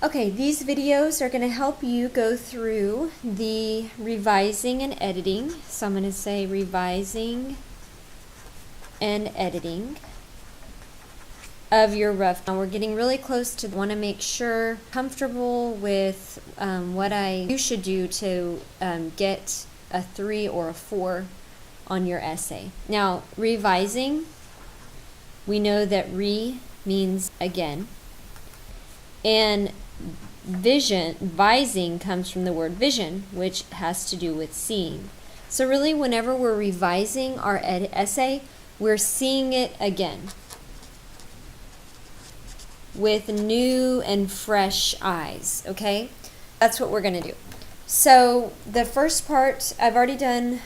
Okay, these videos are going to help you go through the revising and editing. So I'm going to say revising and editing of your rough. Now we're getting really close to want to make sure comfortable with what you should do to get a 3 or a 4 on your essay. Now revising, we know that means again, and vising comes from the word vision, which has to do with seeing. So really, whenever we're revising our essay, we're seeing it again with new and fresh eyes, okay? That's what we're going to do. So the first part, I've already done,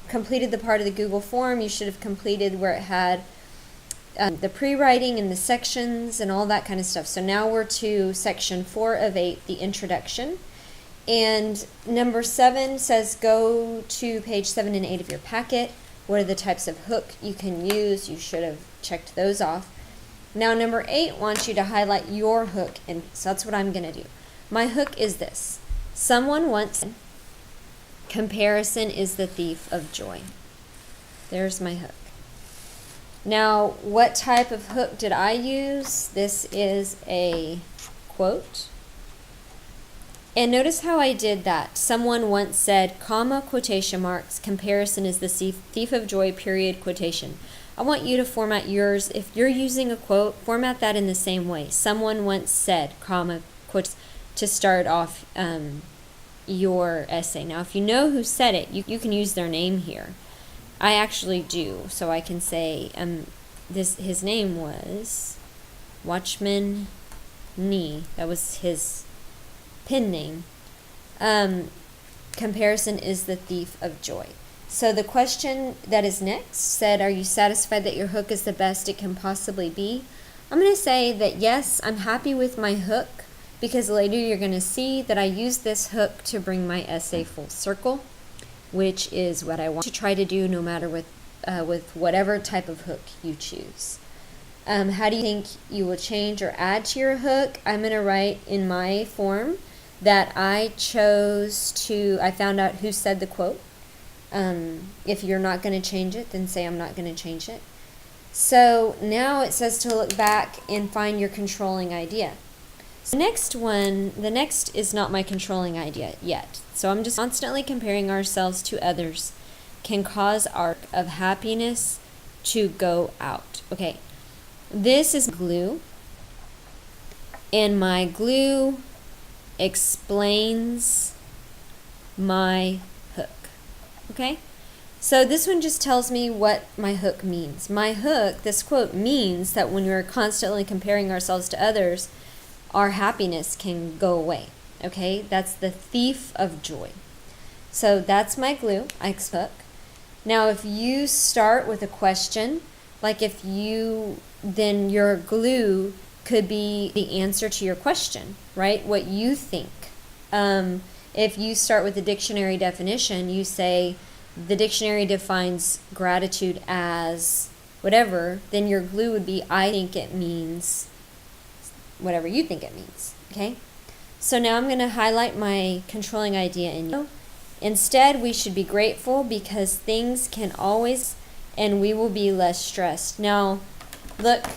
completed the part of the Google form. You should have completed where it had the pre-writing and the sections and all that kind of stuff. So now we're to section 4 of 8, the introduction. And number 7 says go to page 7 and 8 of your packet. What are the types of hook you can use? You should have checked those off. Now number 8 wants you to highlight your hook, and so that's what I'm going to do. My hook is this. Someone once, comparison is the thief of joy. There's my hook. Now, what type of hook did I use? This is a quote. And notice how I did that. Someone once said, comma, quotation marks, comparison is the thief of joy, period, quotation. I want you to format yours. If you're using a quote, format that in the same way. Someone once said, comma, quotes, to start off your essay. Now, if you know who said it, you can use their name here. I actually do, so I can say his name was Watchman Nee. That was his pen name. Comparison is the thief of joy. So the question that is next said, are you satisfied that your hook is the best it can possibly be? I'm going to say that yes, I'm happy with my hook, because later you're going to see that I use this hook to bring my essay full circle, which is what I want to try to do no matter with whatever type of hook you choose. How do you think you will change or add to your hook? I'm going to write in my form that I found out who said the quote. If you're not going to change it, then say I'm not going to change it. So now it says to look back and find your controlling idea. So the next is not my controlling idea yet. So I'm just constantly comparing ourselves to others can cause our of happiness to go out. Okay, this is glue, and my glue explains my hook. Okay, so this one just tells me what my hook means. My hook, this quote, means that when we're constantly comparing ourselves to others, our happiness can go away. Okay, that's the thief of joy. So that's my glue, Ike's hook. Now if you start with a question, like then your glue could be the answer to your question, right? What you think. If you start with the dictionary definition, you say the dictionary defines gratitude as whatever, then your glue would be I think it means whatever you think it means, okay? So now I'm going to highlight my controlling idea in you. Instead, we should be grateful because things can always, and we will be less stressed. Now, look,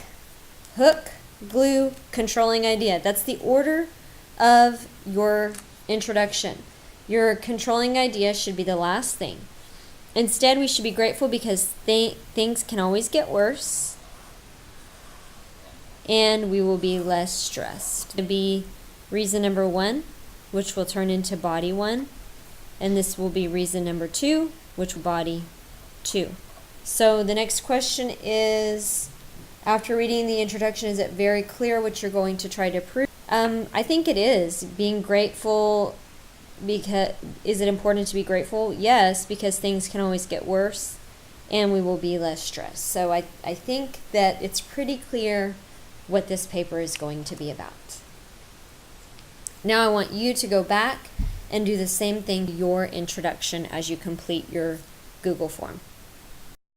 hook, glue, controlling idea. That's the order of your introduction. Your controlling idea should be the last thing. Instead, we should be grateful because things can always get worse, and we will be less stressed. To be reason number 1, which will turn into body 1, and this will be reason number 2, which will body 2. So the next question is, after reading the introduction, is it very clear what you're going to try to prove? I think it is. Being grateful, is it important to be grateful? Yes, because things can always get worse, and we will be less stressed. So I think that it's pretty clear what this paper is going to be about. Now I want you to go back and do the same thing to your introduction as you complete your Google form.